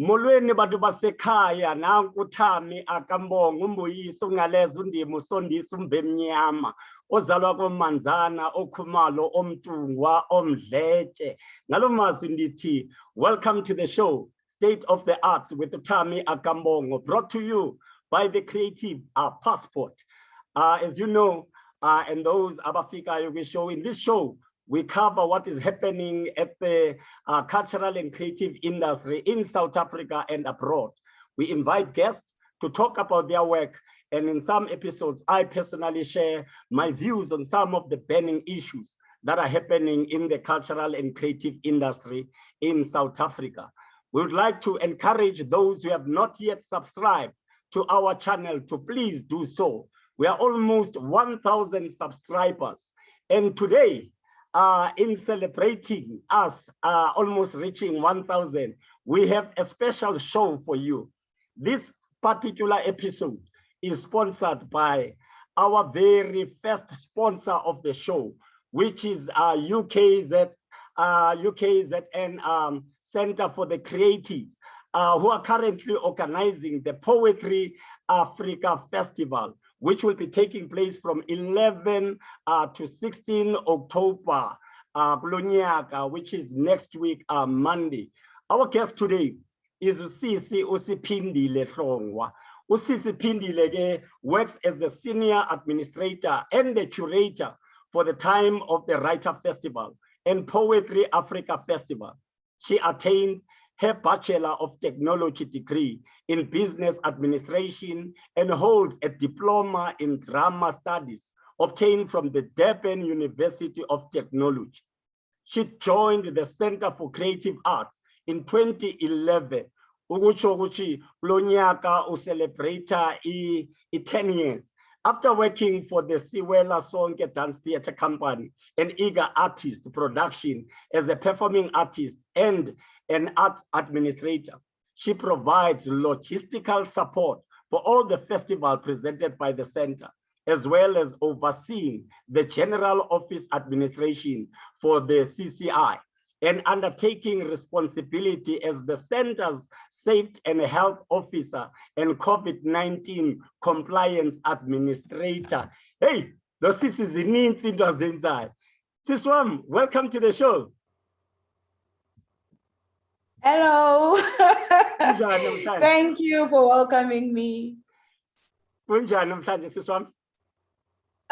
Molweni bantu basekhaya nanku THAMI akambongo umbuyiso ngaleza undima usondisa umvemnyama ozalwa komanzana okhumalo omtungwa omdletshe ngalomazwi ndithi welcome to the show State of the Arts with THAMI akambongo, brought to you by the Creative Passport. As you know, and those abafikayo we show in this show, we cover what is happening at the cultural and creative industry in South Africa and abroad. We invite guests to talk about their work, and in some episodes, I personally share my views on some of the burning issues that are happening in the cultural and creative industry in South Africa. We would like to encourage those who have not yet subscribed to our channel to please do so. We are almost 1,000 subscribers, and today, in celebrating us almost reaching 1,000, we have a special show for you. This particular episode is sponsored by our very first sponsor of the show, which is UKZN Center for the Creatives, who are currently organizing the Poetry Africa Festival, which will be taking place from 11 to 16 October, which is next week, Monday. Our guest today is Siphindile Hlongwa. Siphindile works as the Senior Administrator and the Curator for the time of the Writer Festival and Poetry Africa Festival. She attained her Bachelor of Technology degree in Business Administration and holds a diploma in Drama Studies obtained from the Durban University of Technology. She joined the Center for Creative Arts in 2011. Celebrate 10 years. After working for the Siwela Sonke Dance Theatre Company, an eager artist production as a performing artist and an art administrator, she provides logistical support for all the festivals presented by the center, as well as overseeing the general office administration for the CCI, and undertaking responsibility as the center's safety and health officer and COVID-19 compliance administrator. Hey, those is inside. Siswam, welcome to the show. Hello. Thank you for welcoming me.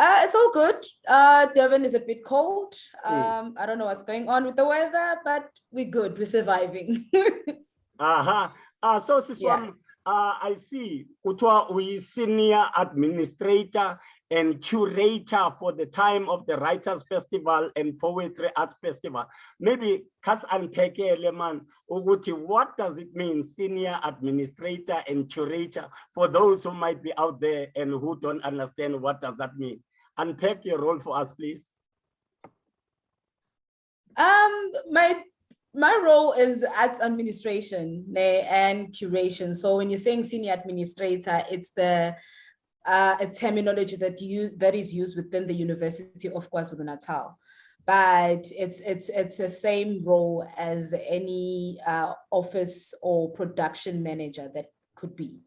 It's all good. Durban is a bit cold. I don't know what's going on with the weather, but we're good. We're surviving. So Siswam, I see we Senior Administrator and Curator for the time of the Writers Festival and Poetry Arts Festival. Maybe kas unpekele man ukuthi, what does it mean, Senior Administrator and Curator, for those who might be out there and who don't understand what does that mean? Unpack your role for us, please. My role is arts administration and curation. So when you're saying Senior Administrator, it's a terminology that is used within the University of KwaZulu-Natal, but it's the same role as any office or production manager that could be,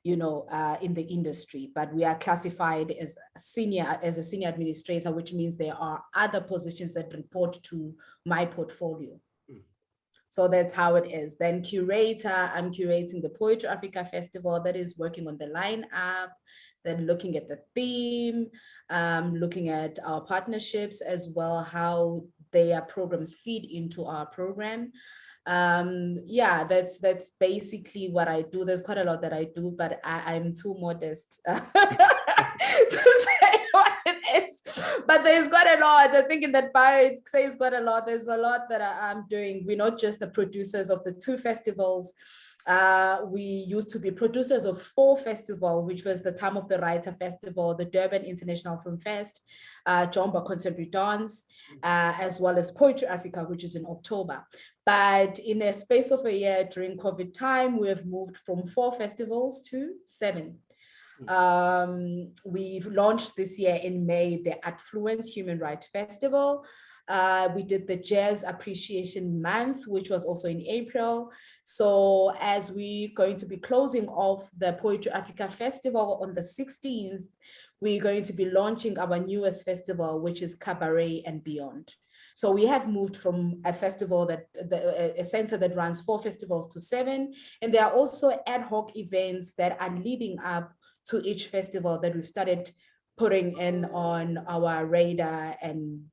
in the industry. But we are classified as a senior administrator, which means there are other positions that report to my portfolio. So that's how it is. Then curator, I'm curating the Poetry Africa Festival, that is working on the lineup, then looking at the theme, looking at our partnerships as well, how their programs feed into our program. That's basically what I do. There's quite a lot that I do, but I'm too modest to say what it is. But there's quite a lot. I think in that bio it says quite a lot. There's a lot that I'm doing. We're not just the producers of the 2 festivals. We used to be producers of 4 festivals, which was the Time of the Writer Festival, the Durban International Film Fest, Jomba Contemporary Dance, as well as Poetry Africa, which is in October. But in a space of a year during COVID time, we have moved from 4 festivals to 7. We've launched this year in May the Affluence Human Rights Festival, We did the Jazz Appreciation Month, which was also in April. So as we're going to be closing off the Poetry Africa Festival on the 16th, we're going to be launching our newest festival, which is Cabaret and Beyond. So we have moved from a festival a center that runs 4 festivals to 7. And there are also ad hoc events that are leading up to each festival that we've started putting in on our radar and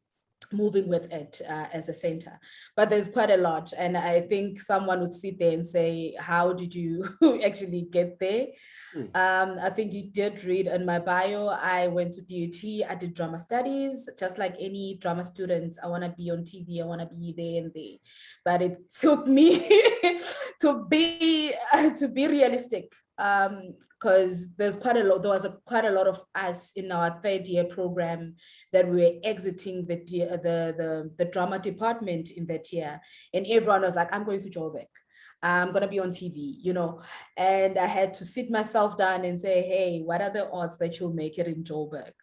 moving with it as a center. But there's quite a lot. And I think someone would sit there and say, how did you actually get there? I think you did read in my bio, I went to DUT, I did drama studies, just like any drama student. I want to be on TV, I want to be there and there. But it took me to be realistic, because there's quite a lot, there was quite a lot of us in our 3rd year program that we were exiting the drama department in that year. And everyone was like, I'm going to Joburg. I'm going to be on TV, you know, and I had to sit myself down and say, hey, what are the odds that you'll make it in Joburg?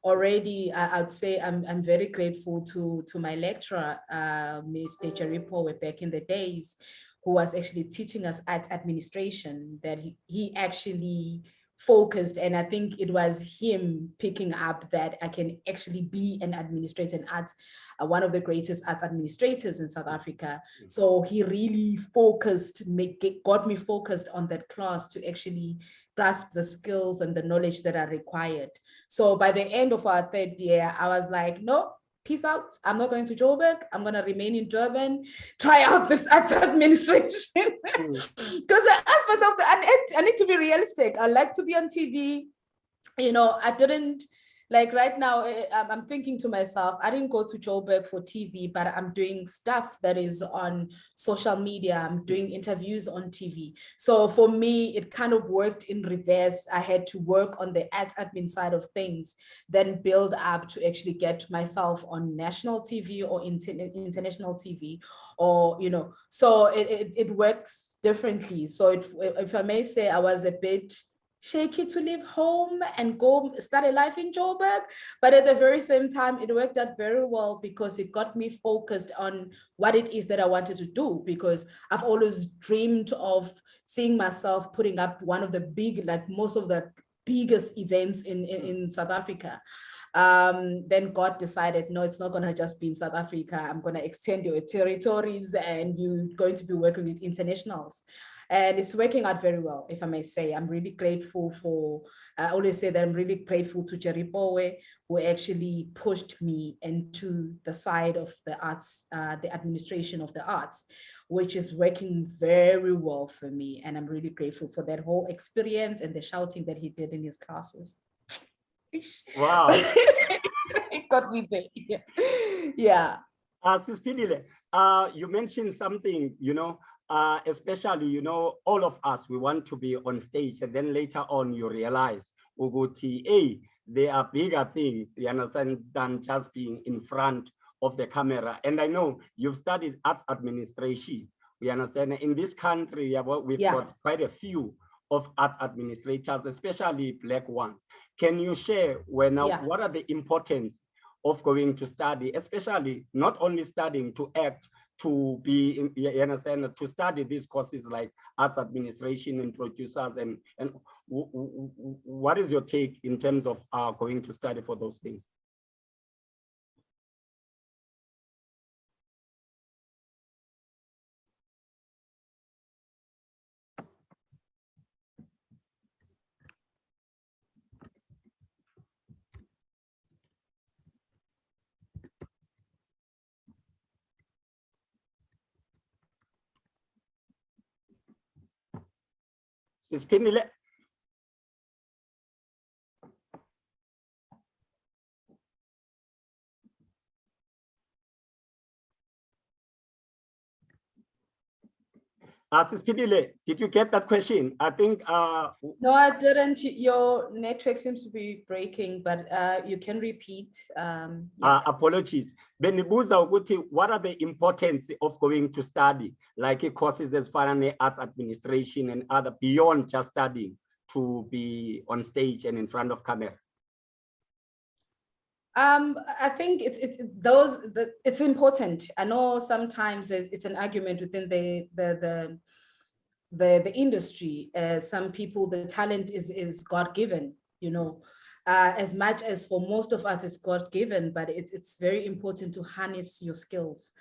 Already, I'd say I'm very grateful to my lecturer, Mr. Jeripo, back in the days, who was actually teaching us arts administration, that he actually focused, and I think it was him picking up that I can actually be an administrator in arts, one of the greatest arts administrators in South Africa. So he really focused, got me focused on that class to actually grasp the skills and the knowledge that are required. So by the end of our 3rd year, I was like, no, peace out. I'm not going to Joburg. I'm going to remain in Durban, try out this arts administration. Because I asked myself, I need to be realistic. I like to be on TV. You know, I didn't, like right now, I'm thinking to myself, I didn't go to Joburg for TV, but I'm doing stuff that is on social media. I'm doing interviews on TV. So for me, it kind of worked in reverse. I had to work on the arts admin side of things, then build up to actually get myself on national TV or international TV, or, you know, so it works differently. So if I may say, I was a bit shaky to leave home and go start a life in Joburg, but at the very same time, it worked out very well because it got me focused on what it is that I wanted to do, because I've always dreamed of seeing myself putting up one of the big, like most of the biggest events in South Africa. Then God decided, no, it's not going to just be in South Africa. I'm going to extend your territories and you're going to be working with internationals. And it's working out very well, if I may say. I'm really grateful for, I always say that I'm really grateful to Jerry Bowe, who actually pushed me into the side of the arts, the administration of the arts, which is working very well for me. And I'm really grateful for that whole experience and the shouting that he did in his classes. Wow. It got me there. Yeah. Siphindile, you mentioned something, you know, especially, you know, all of us, we want to be on stage, and then later on you realize, hey, there are bigger things, you understand, than just being in front of the camera. And I know you've studied arts administration. We understand in this country, we've got quite a few of arts administrators, especially Black ones. Can you share what are the importance of going to study, especially not only studying to act, to be, you understand, to study these courses like arts administration and producers, and what is your take in terms of going to study for those things? Siphindile. Siphindile, did you get that question? I think no, I didn't. Your network seems to be breaking, but you can repeat. Apologies. Benibuza ukuthi, what are the importance of going to study, like courses as far as arts administration and other, beyond just studying to be on stage and in front of camera? I think it's important. I know sometimes it's an argument within the industry. Some people, the talent is God-given, you know, as much as for most of us it's God-given, but it's very important to harness your skills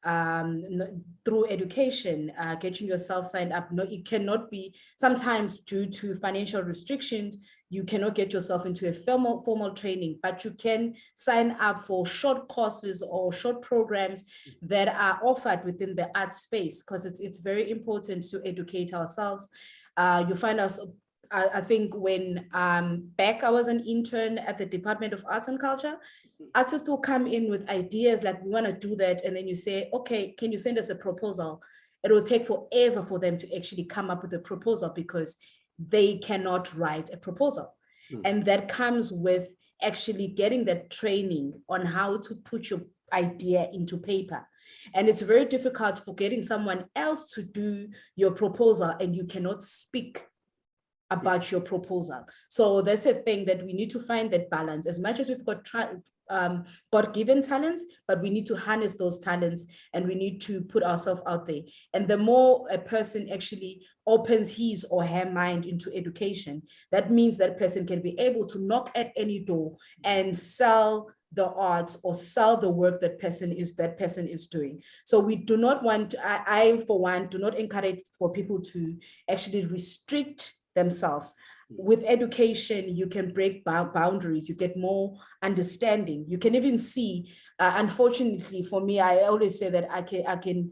through education, getting yourself signed up. No, it cannot be, sometimes due to financial restrictions, you cannot get yourself into a formal training, but you can sign up for short courses or short programs that are offered within the art space, because it's very important to educate ourselves. You find us, I think when back I was an intern at the Department of Arts and Culture, artists will come in with ideas like, we want to do that. And then you say, okay, can you send us a proposal? It will take forever for them to actually come up with a proposal because they cannot write a proposal. And that comes with actually getting that training on how to put your idea into paper. And it's very difficult for getting someone else to do your proposal and you cannot speak about your proposal. So that's a thing that we need to find, that balance. As much as we've got God-given talents, but we need to harness those talents and we need to put ourselves out there. And the more a person actually opens his or her mind into education, that means that person can be able to knock at any door and sell the arts or sell the work that person is doing. So we do not want, I for one, do not encourage for people to actually restrict themselves. With education, you can break boundaries, you get more understanding. You can even see, unfortunately for me, I always say that I can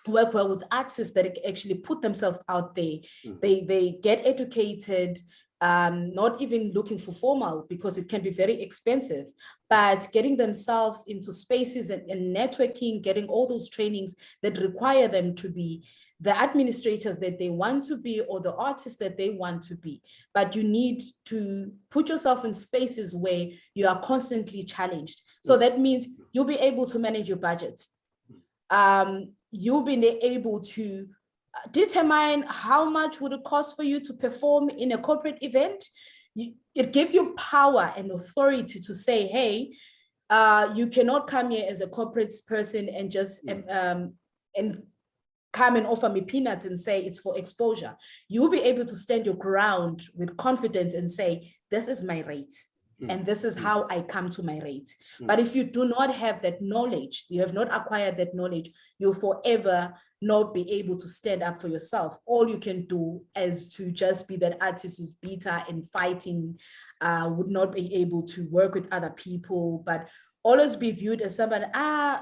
work well with artists that actually put themselves out there. They get educated, not even looking for formal because it can be very expensive, but getting themselves into spaces and networking, getting all those trainings that require them to be the administrators that they want to be or the artists that they want to be. But you need to put yourself in spaces where you are constantly challenged. So that means you'll be able to manage your budget. You'll be able to determine how much would it cost for you to perform in a corporate event. It gives you power and authority to say, hey, you cannot come here as a corporate person and just come and offer me peanuts and say it's for exposure. You'll be able to stand your ground with confidence and say, this is my rate. And this is how I come to my rate. But if you do not have that knowledge, you have not acquired that knowledge, you'll forever not be able to stand up for yourself. All you can do is to just be that artist who's bitter and fighting, would not be able to work with other people, but always be viewed as somebody,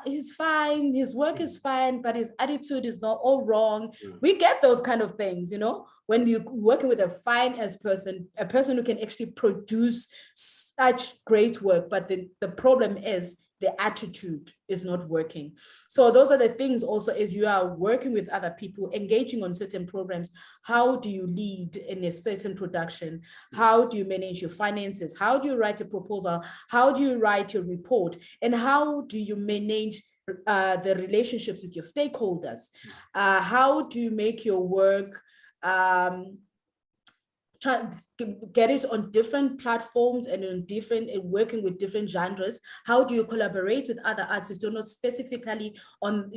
he's fine, his work is fine, but his attitude is not all wrong. We get those kind of things, you know, when you're working with a fine-as person, a person who can actually produce such great work, but the problem is the attitude is not working. So those are the things also as you are working with other people, engaging on certain programs. How do you lead in a certain production? How do you manage your finances? How do you write a proposal? How do you write your report? And how do you manage the relationships with your stakeholders? How do you make your work get it on different platforms and on working with different genres? How do you collaborate with other artists who are not specifically on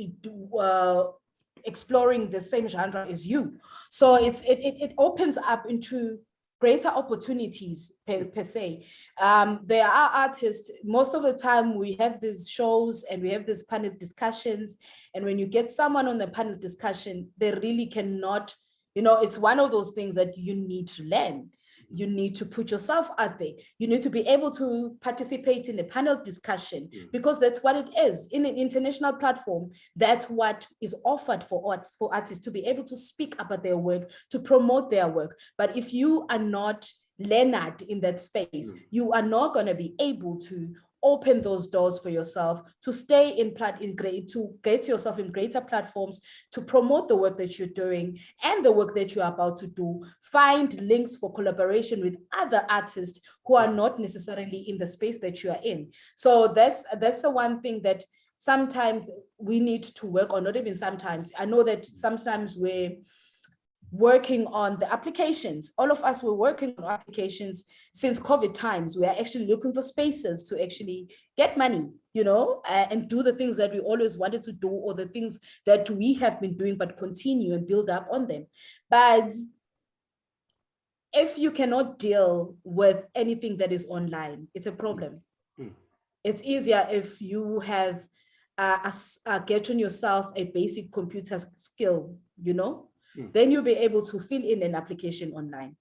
exploring the same genre as you? So it opens up into greater opportunities per se. There are artists, most of the time we have these shows and we have these panel discussions, and when you get someone on the panel discussion, they really cannot, you know, it's one of those things that you need to learn. You need to put yourself out there. You need to be able to participate in a panel discussion because that's what it is. In an international platform, that's what is offered for artists to be able to speak about their work, to promote their work. But if you are not learned in that space, you are not going to be able to open those doors for yourself, to stay to get yourself in greater platforms, to promote the work that you're doing and the work that you're about to do, find links for collaboration with other artists who are not necessarily in the space that you are in. So that's the one thing that sometimes we need to work on, not even sometimes. I know that sometimes working on the applications. All of us were working on applications since COVID times. We are actually looking for spaces to actually get money, and do the things that we always wanted to do, or the things that we have been doing, but continue and build up on them. But if you cannot deal with anything that is online, it's a problem. It's easier if you have get on yourself a basic computer skill, then you'll be able to fill in an application online.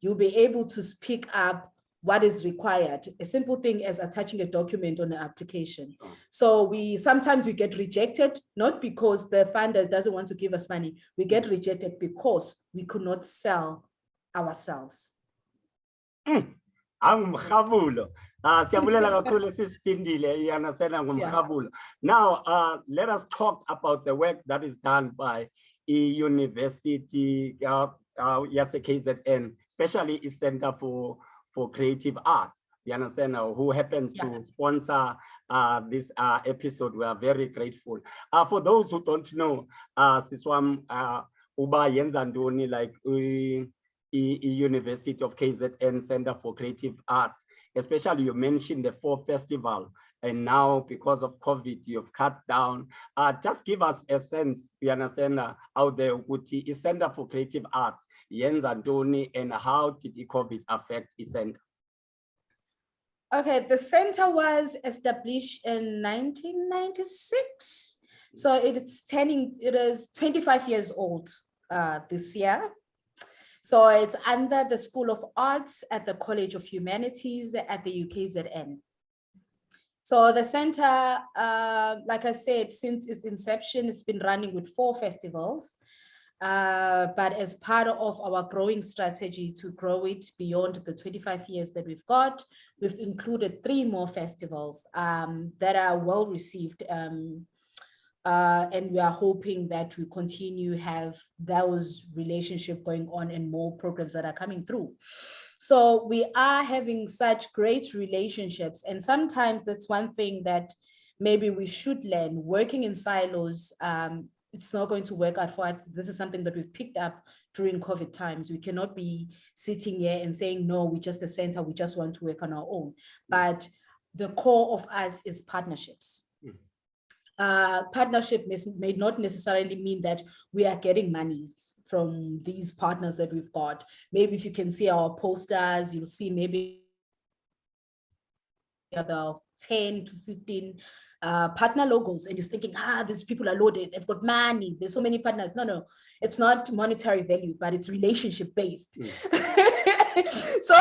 You'll be able to speak up what is required. A simple thing as attaching a document on an application. So sometimes we get rejected, not because the funder doesn't want to give us money. We get rejected because we could not sell ourselves. Siyabulela kakhulu Siphindile, you understand, ngumkhabulo. Now, let us talk about the work that is done by University KZN, especially its Center for Creative Arts. You understand, who happens to sponsor this episode. We are very grateful. For those who don't know, Siswam Uba Yenzandoni, like University of KZN Center for Creative Arts, especially you mentioned the 4 festival, and now because of COVID, you've cut down. Just give us a sense, we understand how the Uguti Center for Creative Arts, Yenzandoni, and how did the COVID affect the center? Okay, the center was established in 1996. So it is 25 years old this year. So it's under the School of Arts at the College of Humanities at the UKZN. So the center, like I said, since its inception, it's been running with 4 festivals. But as part of our growing strategy to grow it beyond the 25 years that we've got, we've included 3 more festivals that are well received. And we are hoping that we continue have those relationships going on and more programs that are coming through. So we are having such great relationships. And sometimes that's one thing that maybe we should learn. Working in silos, it's not going to work out for us. This is something that we've picked up during COVID times. We cannot be sitting here and saying, no, we're just a center, we just want to work on our own. But the core of us is partnerships. Partnership may not necessarily mean that we are getting monies from these partners that we've got. Maybe if you can see our posters, you'll see maybe about 10 to 15 partner logos, and you're thinking, these people are loaded, they've got money, there's so many partners. No, it's not monetary value, but it's relationship based. So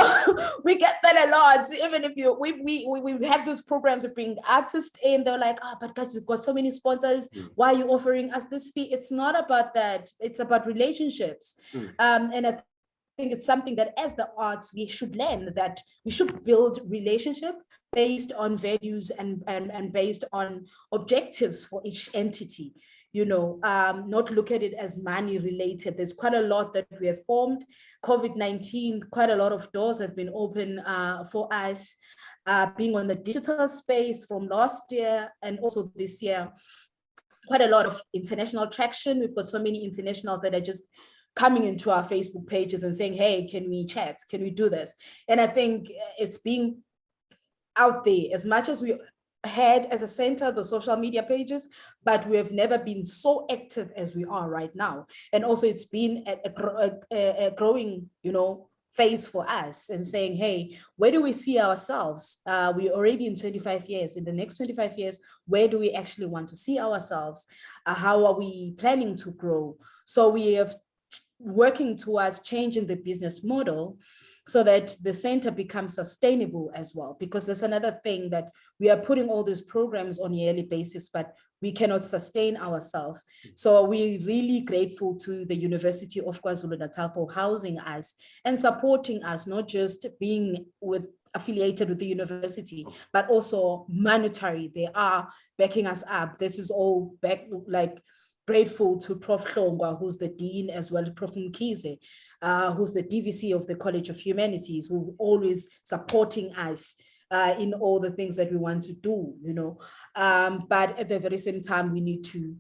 we get that a lot. Even if we have these programs to bring artists in, they're like, but guys, you've got so many sponsors, why are you offering us this fee? It's not about that, it's about relationships. And I think it's something that as the arts, we should learn, that we should build relationship based on values and based on objectives for each entity, not look at it as money related. There's quite a lot that we have formed. COVID-19, quite a lot of doors have been open for us, being on the digital space from last year and also this year. Quite a lot of international traction. We've got so many internationals that are just coming into our Facebook pages and saying, hey, can we chat? Can we do this? And I think it's being out there as much as we had as a center, the social media pages, but we have never been so active as we are right now. And also it's been a growing, phase for us, and saying, hey, where do we see ourselves? We're already in 25 years. In the next 25 years, where do we actually want to see ourselves? How are we planning to grow? So we have working towards changing the business model so that the center becomes sustainable as well, because there's another thing that we are putting all these programs on a yearly basis, but we cannot sustain ourselves. So we're really grateful to the University of KwaZulu-Natal for housing us and supporting us, not just being affiliated with the university, but also monetary. They are backing us up. This is all grateful to Prof. Hlongwa, who's the Dean, as well as Prof. Mkhize, who's the DVC of the College of Humanities, who always supporting us in all the things that we want to do, but at the very same time, we need to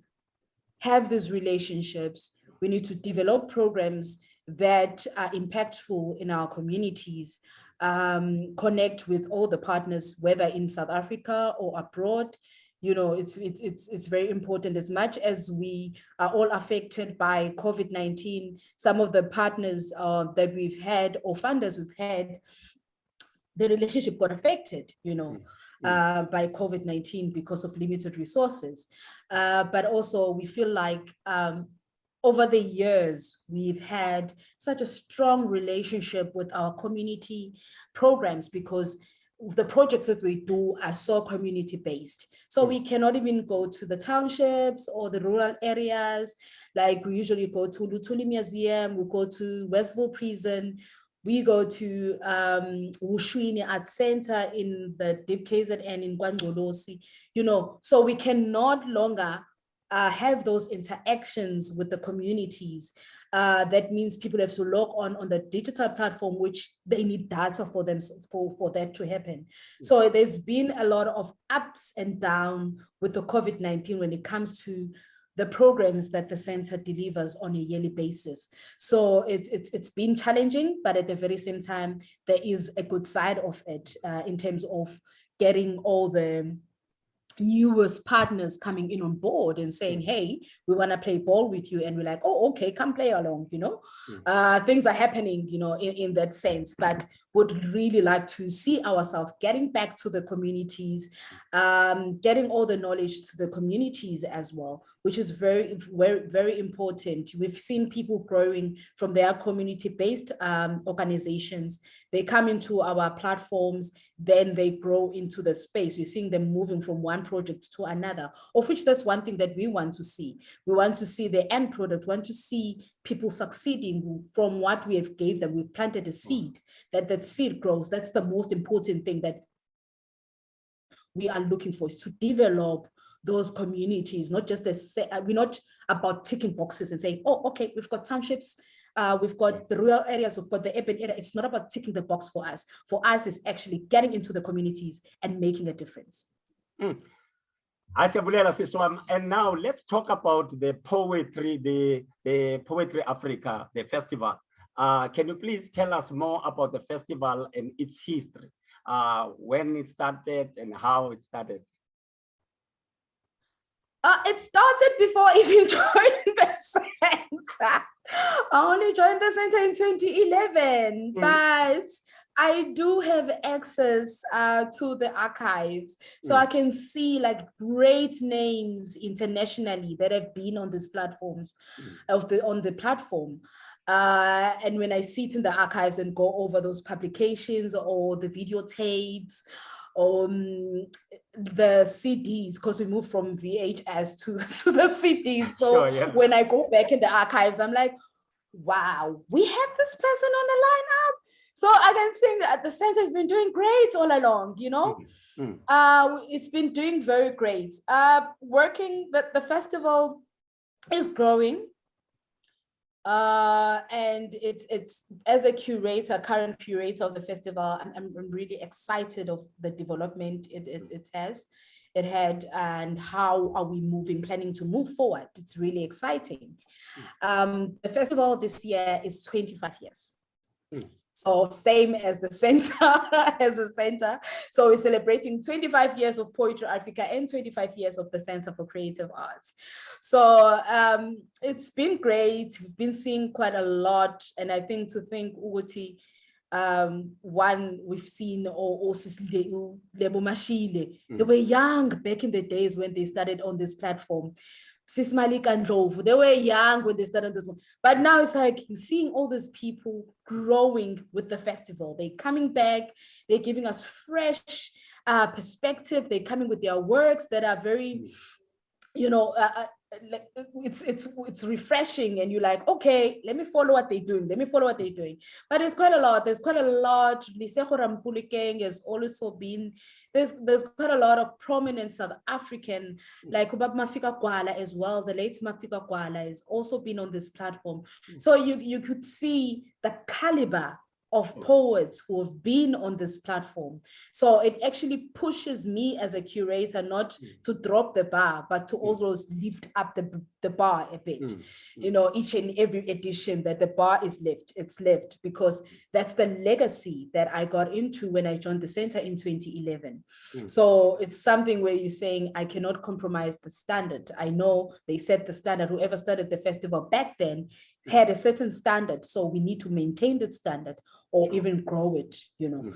have these relationships We need to develop programs that are impactful in our communities, connect with all the partners, whether in South Africa or abroad. You know, it's very important. As much as we are all affected by COVID-19, some of the partners that we've had or funders we've had, the relationship got affected, you know, by COVID-19 because of limited resources. But also we feel like over the years, we've had such a strong relationship with our community programs because the projects that we do are so community-based. So we cannot even go to the townships or the rural areas. Like we usually go to Lutuli Museum, we go to Westville Prison, we go to Ushwini Art Center in the Deep KZN in Gwangolosi, you know, so we can not longer have those interactions with the communities. That means people have to log on the digital platform, which they need data for them for that to happen. So there's been a lot of ups and downs with the COVID-19 when it comes to the programs that the center delivers on a yearly basis. So it's been challenging, but at the very same time, there is a good side of it in terms of getting all the newest partners coming in on board and saying, hey, we want to play ball with you. And we're like, oh, okay, come play along, you know. Things are happening, you know, in that sense, but would really like to see ourselves getting back to the communities, getting all the knowledge to the communities as well, which is very, very, very important. We've seen people growing from their community-based organizations. They come into our platforms, then they grow into the space. We're seeing them moving from one project to another, of which that's one thing that we want to see. We want to see the end product, we want to see people succeeding from what we have gave them. We've planted a seed, that seed grows. That's the most important thing that we are looking for, is to develop those communities, not just we're not about ticking boxes and saying, oh, okay, we've got townships, we've got the rural areas, we've got the urban area. It's not about ticking the box for us. For us, it's actually getting into the communities and making a difference. And now let's talk about the poetry, the Poetry Africa, the festival. Can you please tell us more about the festival and its history, when it started and how it started? It started before I even joined the center. I only joined the center in 2011, but I do have access to the archives. So I can see like great names internationally that have been on these platforms, on the platform. And when I sit in the archives and go over those publications or the videotapes, the CDs, because we moved from VHS to the CDs. So when I go back in the archives, I'm like, wow, we have this person on the lineup. So I can think that the center has been doing great all along, you know. It's been doing very great. The festival is growing. And it's as a curator, current curator of the festival, I'm really excited of the development it had, and how are we planning to move forward. It's really exciting. The festival this year is 25 years. So same as the center, So we're celebrating 25 years of Poetry Africa and 25 years of the Center for Creative Arts. So it's been great. We've been seeing quite a lot. And I think Uguti, one we've seen, they were young back in the days when they started on this platform. Sis Malik and Ndlovu, they were young when they started this one. But now it's like you're seeing all these people growing with the festival. They're coming back, they're giving us fresh perspective. They're coming with their works that are very, you know, it's refreshing, and you're like, okay, let me follow what they're doing. But there's quite a lot. Lisego Rampulikeng has also been, there's quite a lot of prominent South African, like Ubab Mafika Kwala as well. The late Mafika Kwala has also been on this platform. So you could see the caliber of poets who have been on this platform. So it actually pushes me as a curator not to drop the bar, but to also lift up the bar a bit. You know, each and every edition that the bar is it's left, because that's the legacy that I got into when I joined the center in 2011. So it's something where you're saying, I cannot compromise the standard. I know they set the standard. Whoever started the festival back then had a certain standard. So we need to maintain that standard or even grow it, you know.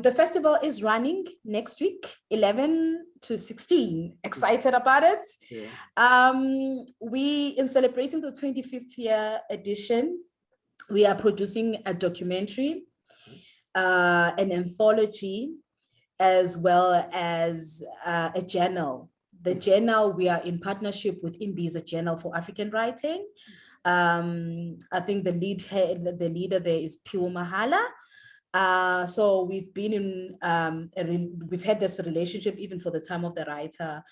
The festival is running next week, 11 to 16. Excited about it. We, in celebrating the 25th year edition, we are producing a documentary, an anthology, as well as a journal. The journal, we are in partnership with IMBI's, a journal for African writing. I think the leader there is Pure Mahala. So we've been in, we've had this relationship even for the Time of the Writer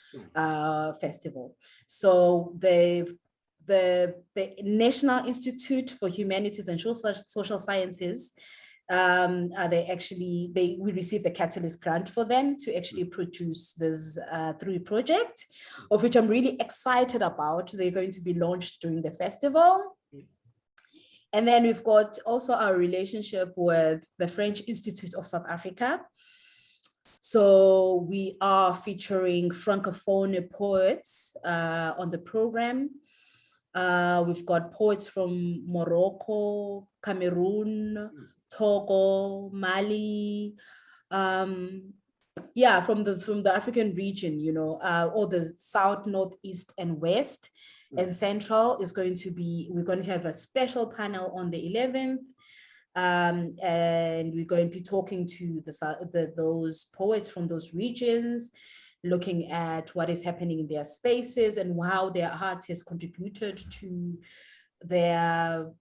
Festival. So the National Institute for Humanities and Social Sciences, we received the Catalyst grant for them to actually produce this 3 project, of which I'm really excited about. They're going to be launched during the festival. And then we've got also our relationship with the French Institute of South Africa. So we are featuring Francophone poets on the program. We've got poets from Morocco, Cameroon, Togo, Mali, from the African region, you know, or the South, Northeast, and West, and Central is going to be, we're going to have a special panel on the 11th, and we're going to be talking to those poets from those regions, looking at what is happening in their spaces and how their art has contributed to the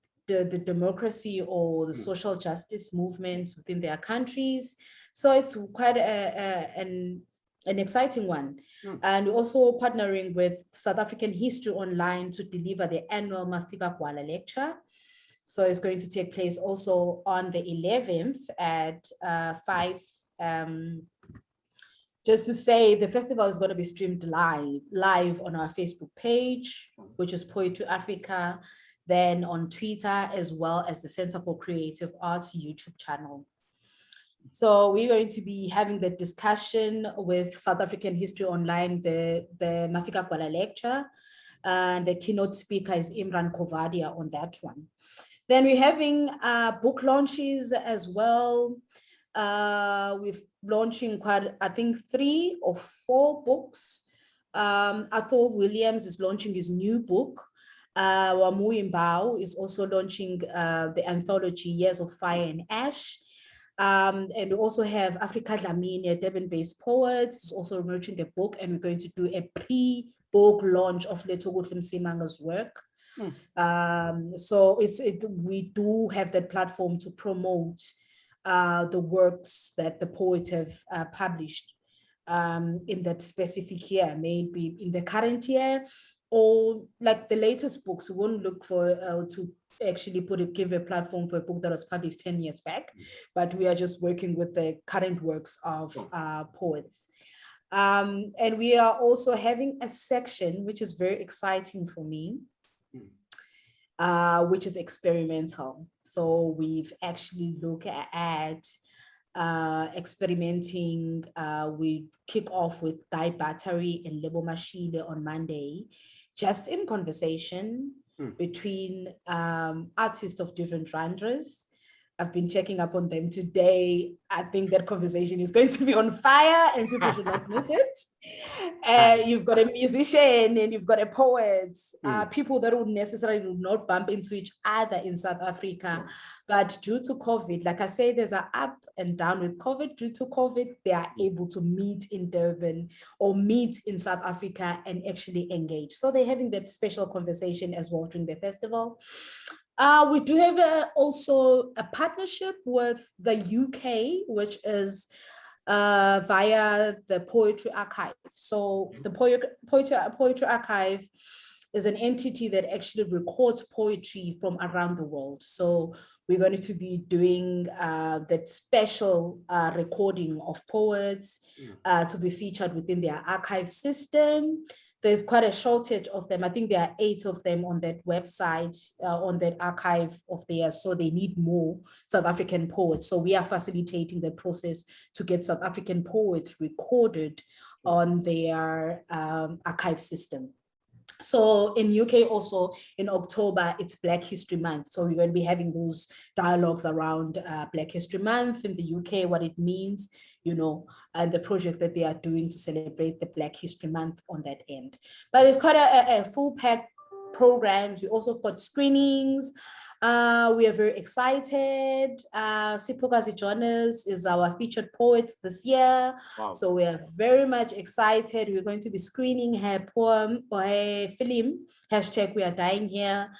democracy or the social justice movements within their countries. So it's quite an exciting one. And we're also partnering with South African History Online to deliver the annual Mafika Gwala lecture. So it's going to take place also on the 11th at 5. Just to say, the festival is going to be streamed live on our Facebook page, which is Poetry Africa, then on Twitter, as well as the Center for Creative Arts YouTube channel. So we're going to be having the discussion with South African History Online, the Mafika Gwala lecture, and the keynote speaker is Imran Kovadia on that one. Then we're having book launches as well. We've launching I think 3 or 4 books. Athol Williams is launching his new book. Wamui Mbao is also launching the anthology Years of Fire and Ash. And we also have Africa Dlamini, a Durban-based poet, is also launching the book, and we're going to do a pre-book launch of Letogotli Msimanga's work. So we do have that platform to promote the works that the poets have published in that specific year, maybe in the current year, or like the latest books. We won't look for to actually give a platform for a book that was published 10 years back, but we are just working with the current works of poets. And we are also having a section, which is very exciting for me, which is experimental. So we've actually looked at experimenting. We kick off with Guy Battery and Lebo Mashile on Monday, just in conversation between artists of different genres. I've been checking up on them today. I think that conversation is going to be on fire and people should not miss it. You've got a musician and you've got a poet, people that would necessarily not bump into each other in South Africa. But due to COVID, like I say, there's an up and down with COVID. Due to COVID, they are able to meet in Durban or meet in South Africa and actually engage. So they're having that special conversation as well during the festival. We do have also a partnership with the UK, which is via the Poetry Archive. So the Poetry Archive is an entity that actually records poetry from around the world. So we're going to be doing that special recording of poets to be featured within their archive system. There's quite a shortage of them. I think there are 8 of them on that website, on that archive of theirs. So they need more South African poets. So we are facilitating the process to get South African poets recorded on their archive system. So in UK also in October, it's Black History Month. So we're going to be having those dialogues around Black History Month in the UK, what it means, you know, and the project that they are doing to celebrate the Black History Month on that end. But it's quite a full pack programs. We also got screenings. We are very excited. Sipho Jonas is our featured poet this year. Wow. So we are very much excited. We're going to be screening her poem or her film, # We Are Dying Here.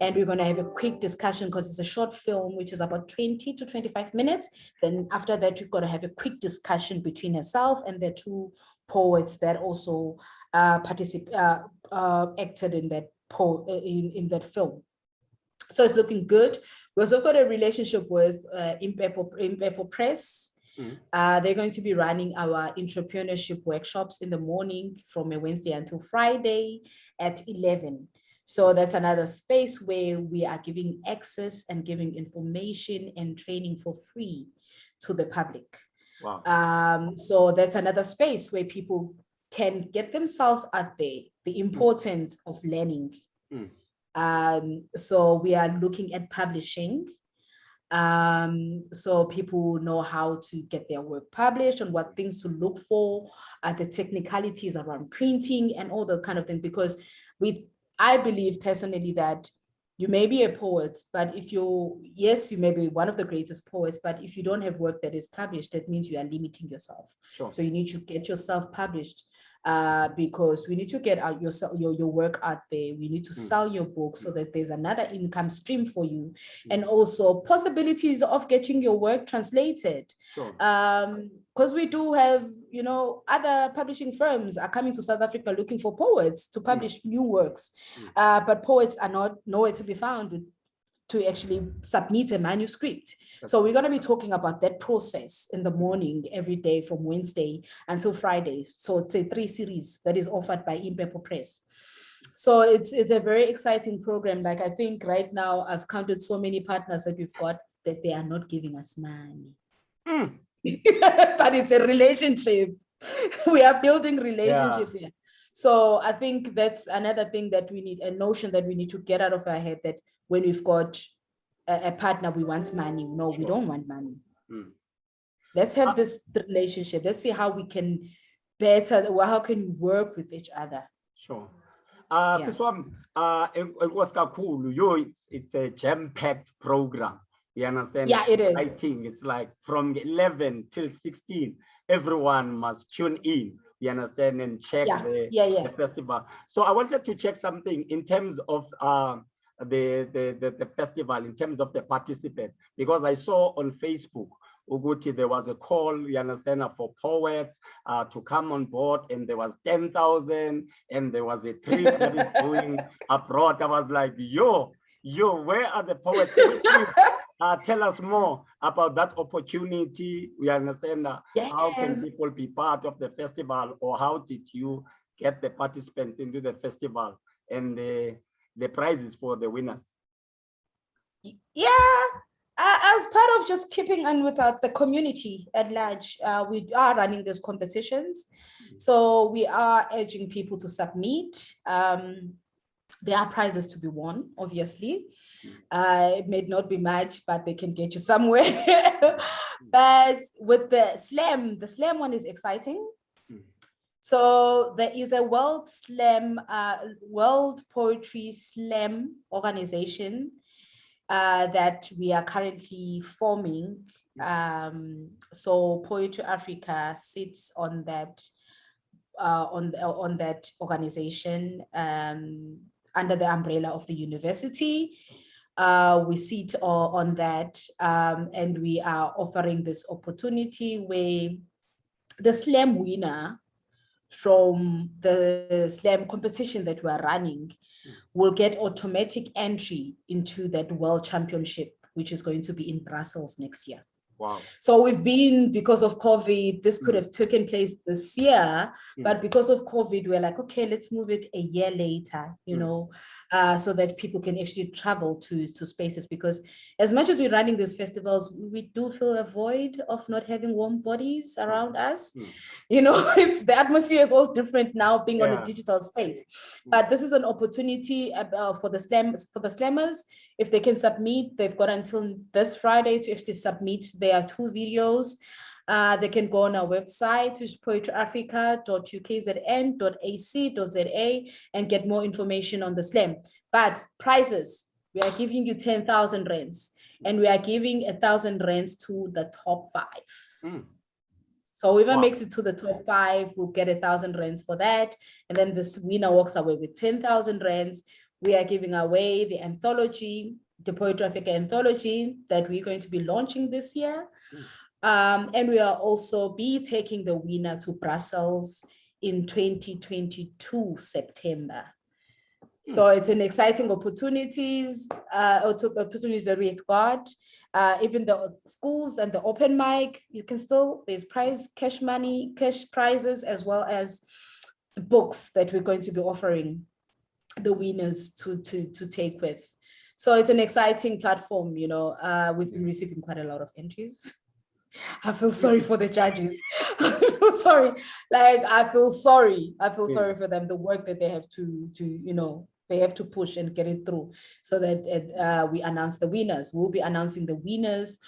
And we're going to have a quick discussion because it's a short film, which is about 20 to 25 minutes. Then after that, we're going to have a quick discussion between herself and the 2 poets that also acted in that in that film. So it's looking good. We also got a relationship with Impepo Press. They're going to be running our entrepreneurship workshops in the morning from a Wednesday until Friday at 11. So that's another space where we are giving access and giving information and training for free to the public. Wow. So that's another space where people can get themselves out there, the importance of learning. So we are looking at publishing. So people know how to get their work published and what things to look for, the technicalities around printing and all that kind of thing. Because I believe personally that you may be a poet, but if yes, you may be one of the greatest poets, but if you don't have work that is published, that means you are limiting yourself. Sure. So you need to get yourself published. Because we need to get out your work out there. We need to sell your book so that there's another income stream for you, and also possibilities of getting your work translated. Sure. Because we do have, you know, other publishing firms are coming to South Africa looking for poets to publish new works, but poets are nowhere to be found to actually submit a manuscript. So we're going to be talking about that process in the morning every day from Wednesday until Friday. So it's a 3 series that is offered by Impepo Press. So it's a very exciting program. Like I think right now I've counted so many partners that we've got that they are not giving us money. But it's a relationship. We are building relationships here. So I think that's another thing that we need, a notion that we need to get out of our head, that when we've got a partner, we want money. No, we don't want money. Let's have this relationship. Let's see how we can how can we work with each other. Sure. Siswam, it was kakhulu. It's a jam-packed program. You understand? Yeah, it is. I think it's like from 11 till 16, everyone must tune in. You understand, and check the festival. So I wanted to check something in terms of the festival, in terms of the participant, because I saw on Facebook Uguti there was a call, you understand, for poets to come on board, and there was 10,000, and there was a trip that is going abroad. I was like, yo, where are the poets? Tell us more about that opportunity. We understand how can people be part of the festival, or how did you get the participants into the festival, and the prizes for the winners? As part of just keeping on with the community at large, we are running these competitions. So we are urging people to submit. There are prizes to be won, obviously. It may not be much, but they can get you somewhere. But with the slam one is exciting. So there is a World Poetry Slam organization that we are currently forming. So Poetry Africa sits on that organization under the umbrella of the university. We sit on that, and we are offering this opportunity where the slam winner from the slam competition that we are running will get automatic entry into that world championship which is going to be in Brussels next year. Wow. So we've been, because of COVID, this could have taken place this year, but because of COVID, we're like, okay, let's move it a year later, you know, so that people can actually travel to spaces, because as much as we're running these festivals, we do feel a void of not having warm bodies around us. You know, it's the atmosphere is all different now being on a digital space, but this is an opportunity for the slammers. If they can submit, they've got until this Friday to actually submit their 2 videos. They can go on our website, which is poetryafrica.ukzn.ac.za, and get more information on the slam. But prizes, we are giving you 10,000 rands, and we are giving 1,000 rands to the top 5. So whoever makes it to the top 5 will get 1,000 rands for that. And then this winner walks away with 10,000 rands. We are giving away the anthology, the Poetry Africa anthology that we're going to be launching this year. And we are also be taking the winner to Brussels in 2022 September. So it's an exciting opportunities that we've got. Even the schools and the open mic, you can still, there's cash prizes, as well as books that we're going to be offering the winners to take with. So it's an exciting platform, you know. We've been receiving quite a lot of entries. I feel sorry for the judges. I feel sorry. I feel sorry for them, the work that they have to you know, they have to push and get it through, so that we announce the winners. We'll be announcing the winners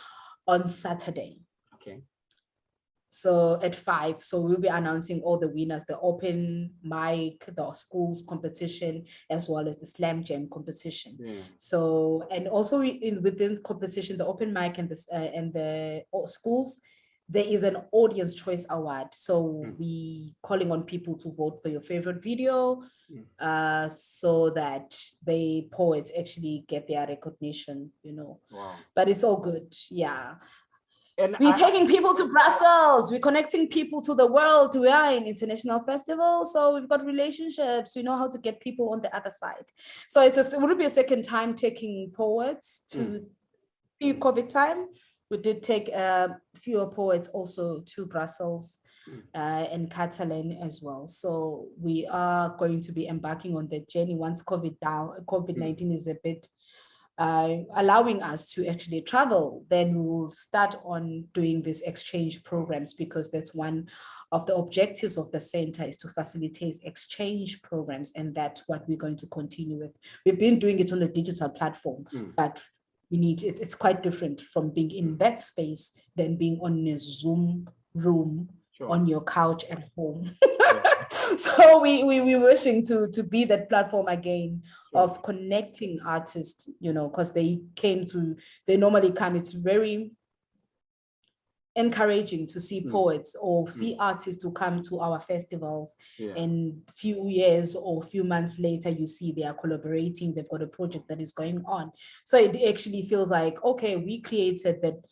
on Saturday. Okay. So at 5, so we'll be announcing all the winners, the open mic, the schools competition, as well as the slam jam competition. So, and also within competition, the open mic and the schools, there is an audience choice award. So we calling on people to vote for your favorite video, so that the poets actually get their recognition, you know. Wow. But it's all good, yeah. And we're taking people to Brussels. We're connecting people to the world. We are in international festivals, so we've got relationships. We know how to get people on the other side. So it will be a second time taking poets to COVID time. We did take fewer poets also to Brussels and Catalan as well. So we are going to be embarking on the journey once COVID-19 is a bit allowing us to actually travel. Then we will start on doing these exchange programs, because that's one of the objectives of the center, is to facilitate exchange programs, and that's what we're going to continue with. We've been doing it on a digital platform, but we need it's quite different from being in that space than being on a Zoom room on your couch at home. So we're wishing to be that platform again of connecting artists, you know, because they normally come. It's very encouraging to see poets or see artists to come to our festivals, and few years or few months later, you see they are collaborating, they've got a project that is going on. So it actually feels like, okay, we created that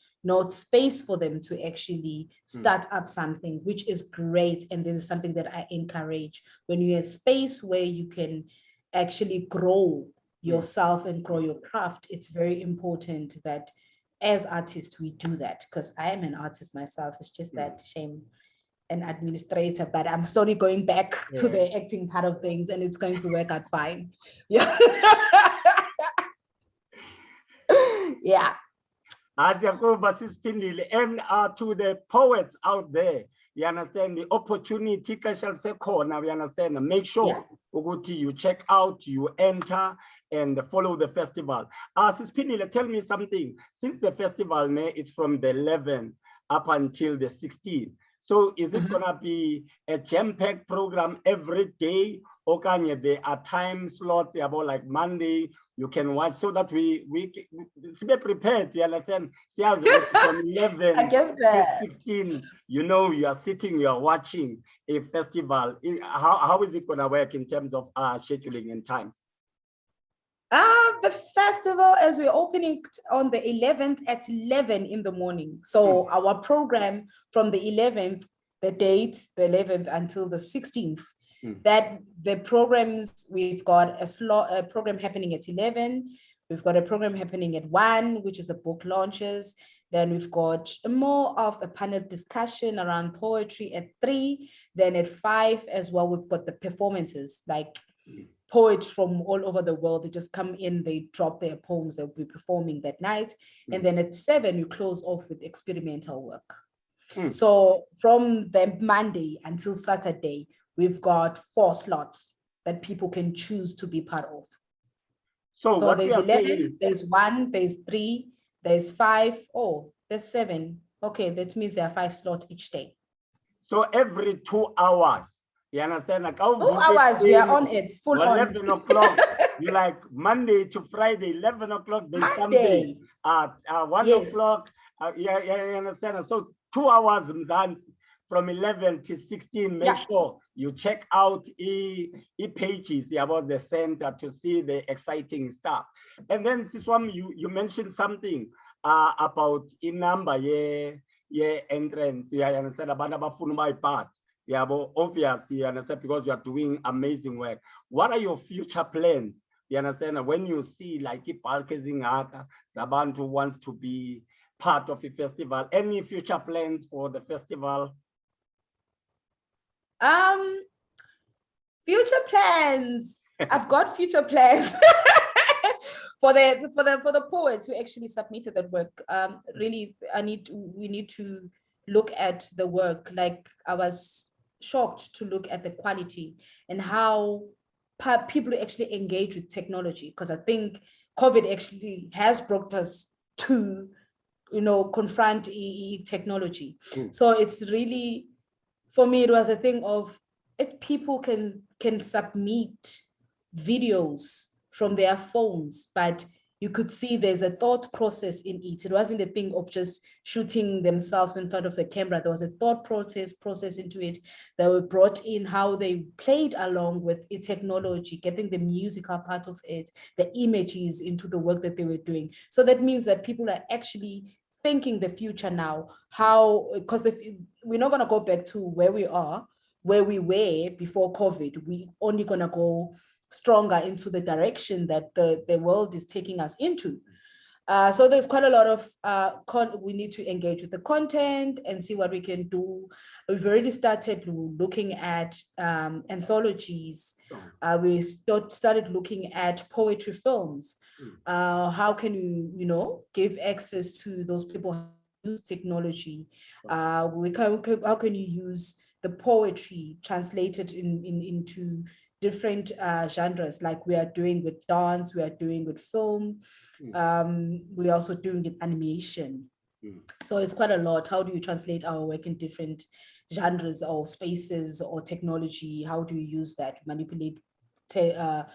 space for them to actually start up something, which is great. And this is something that I encourage. When you're in a space where you can actually grow yourself and grow your craft, it's very important that as artists, we do that, because I am an artist myself. It's just that shame, an administrator, but I'm slowly going back to the acting part of things, and it's going to work out fine. Yeah. Yeah. As you go, Siphindile, and to the poets out there, you understand the opportunity, now we understand, make sure you check out, you enter, and follow the festival. Siphindile, tell me something. Since the festival is from the 11th up until the 16th, so is it gonna be a jam-packed program every day, or can there are time slots about like Monday you can watch, so that we be prepared, you understand? See, as from 11 to 16, you know, you are sitting, you are watching a festival. How is it gonna work in terms of scheduling and times? The festival, as we're opening on the 11th at 11 in the morning. So our program from the 11th, the date, the 11th until the 16th, that the programs, we've got a program happening at 11. We've got a program happening at 1, which is the book launches. Then we've got more of a panel discussion around poetry at 3. Then at 5 as well, we've got the performances, like poets from all over the world. They just come in, they drop their poems, they'll be performing that night. And then at 7, we close off with experimental work. So from the Monday until Saturday, we've got 4 slots that people can choose to be part of. So there's 11, there's 1, there's 3, there's 5, oh, there's 7. Okay, that means there are 5 slots each day. So every 2 hours, you understand? Like 2 hours, we are on it, full 11 o'clock, you like Monday to Friday, 11 o'clock, there's something at 1 o'clock, you understand? So 2 hours, from 11 to 16, make sure you check out pages about the center to see the exciting stuff. And then Siswam, you mentioned something about in number, entrance. I understand about my part. Yeah, but obviously, you understand, because you are doing amazing work. What are your future plans? You understand, when you see like if Zabantu wants to be part of the festival, any future plans for the festival? Future plans. I've got future plans for the poets who actually submitted that work. Really, we need to look at the work. Like, I was shocked to look at the quality and how people actually engage with technology, because I think COVID actually has brought us to, confront technology. So it's really, for me, it was a thing of, if people can submit videos from their phones, but you could see there's a thought process in it. It wasn't a thing of just shooting themselves in front of the camera. There was a thought process into it. They were brought in, how they played along with technology, getting the musical part of it, the images into the work that they were doing. So that means that people are actually thinking the future now, because we're not going to go back to where we were before COVID. We only going to go stronger into the direction that the world is taking us into. So there's quite a lot of, we need to engage with the content and see what we can do. We've already started looking at anthologies. We started looking at poetry films. How can you, give access to those people who use technology? How can you use the poetry translated into different genres, like we are doing with dance, we are doing with film, we're also doing with animation. So it's quite a lot. How do you translate our work in different genres or spaces or technology? How do you use that, manipulate the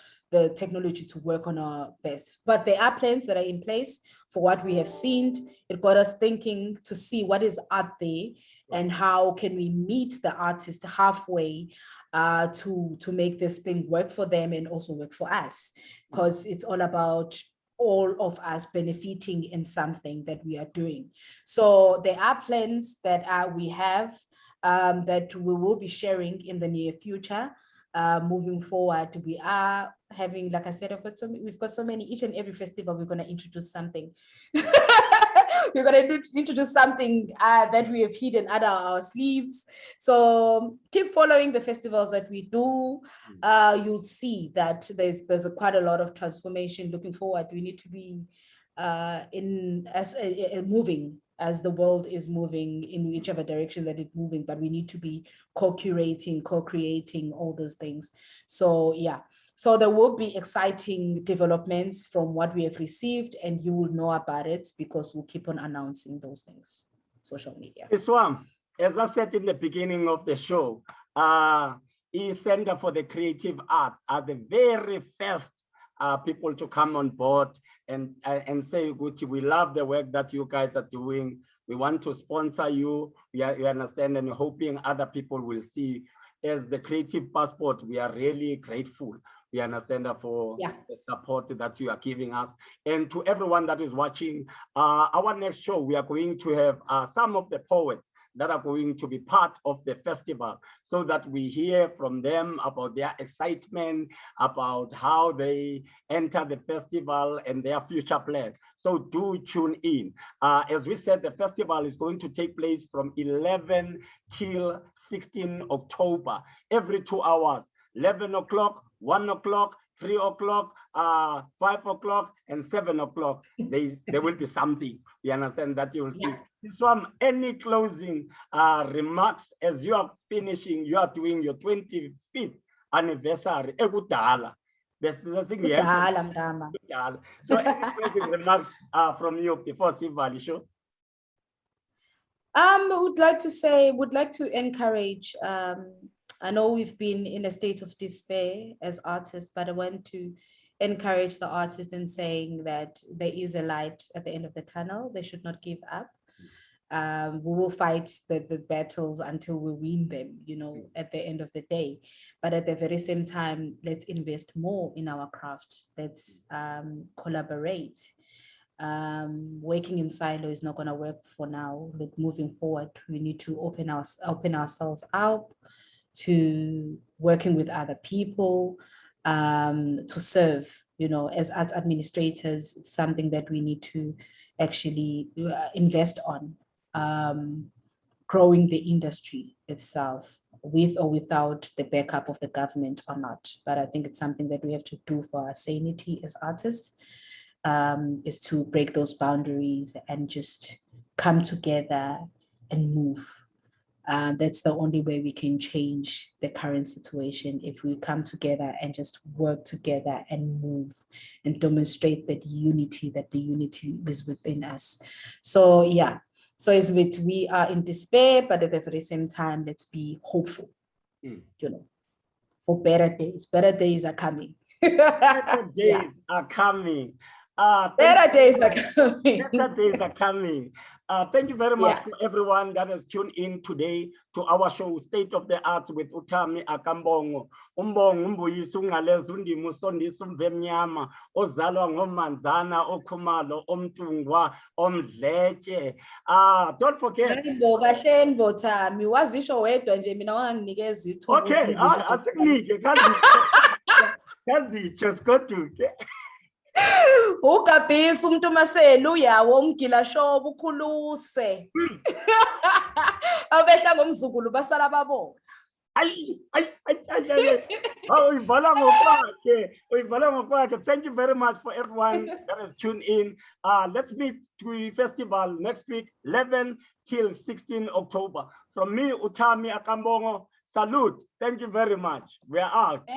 technology to work on our best? But there are plans that are in place for what we have seen. It got us thinking to see what is out there and how can we meet the artist halfway to make this thing work for them and also work for us, because it's all about all of us benefiting in something that we are doing. So there are plans that we have that we will be sharing in the near future. Moving forward, we are having, like I said, we've got so many. Each and every festival, we're going to introduce something. We're going to introduce something that we have hidden under our sleeves. So keep following the festivals that we do. You'll see that there's quite a lot of transformation. Looking forward, we need to be moving as the world is moving in whichever direction that it's moving, but we need to be co-curating, co-creating all those things. So yeah. So there will be exciting developments from what we have received, and you will know about it because we'll keep on announcing those things, social media. This one, as I said in the beginning of the show, Center for the Creative Arts are the very first people to come on board and say, Gucci, we love the work that you guys are doing. We want to sponsor you. You understand, and hoping other people will see. As the Creative Passport, we are really grateful. We understand for the support that you are giving us. And to everyone that is watching, our next show, we are going to have some of the poets that are going to be part of the festival, so that we hear from them about their excitement, about how they enter the festival and their future plans. So do tune in. As we said, the festival is going to take place from 11 till 16 October, every 2 hours, 11 o'clock, 1 o'clock, 3 o'clock, 5 o'clock, and 7 o'clock. There will be something. You understand that you will see. This one, any closing remarks as you are finishing, you are doing your 25th anniversary. Ekudala. So any closing remarks from you before Siwela show? Would like to encourage, I know we've been in a state of despair as artists, but I want to encourage the artists in saying that there is a light at the end of the tunnel. They should not give up. We will fight the battles until we win them, you know, at the end of the day. But at the very same time, let's invest more in our craft. Let's collaborate. Working in silo is not going to work for now. Look, moving forward, we need to open ourselves up to working with other people, to serve, you know, as art administrators. It's something that we need to actually invest on, growing the industry itself, with or without the backup of the government or not. But I think it's something that we have to do for our sanity as artists, is to break those boundaries and just come together and move. That's the only way we can change the current situation, if we come together and just work together and move and demonstrate that the unity is within us. So yeah, so it's with, we are in despair, but at the very same time, let's be hopeful, you know, for better days. Better days are coming. Better days are coming. Better days are coming. Better days are coming. Thank you very much for everyone that has tuned in today to our show, State of the Arts with THAMI Akambongo. Umbongo umbuyisa ungaleza undima usondisa umvemnyama ozalwa ngomanzana okhumalo omtungwa omdletshe. Don't forget. Kahle THAMI wazisho wedwa nje mina wanginikeza ithuba. Okay, asikunike kazitsho sigoduke. Ugabhisa umuntu maselu uyawo umgila shobo ukhuluse. Abehla ngomzukulu basala babona. Thank you very much for everyone that has tuned in. Let's meet to the festival next week, 11 till 16 October. From me, THAMI Akambongo, salute. Thank you very much. We are out.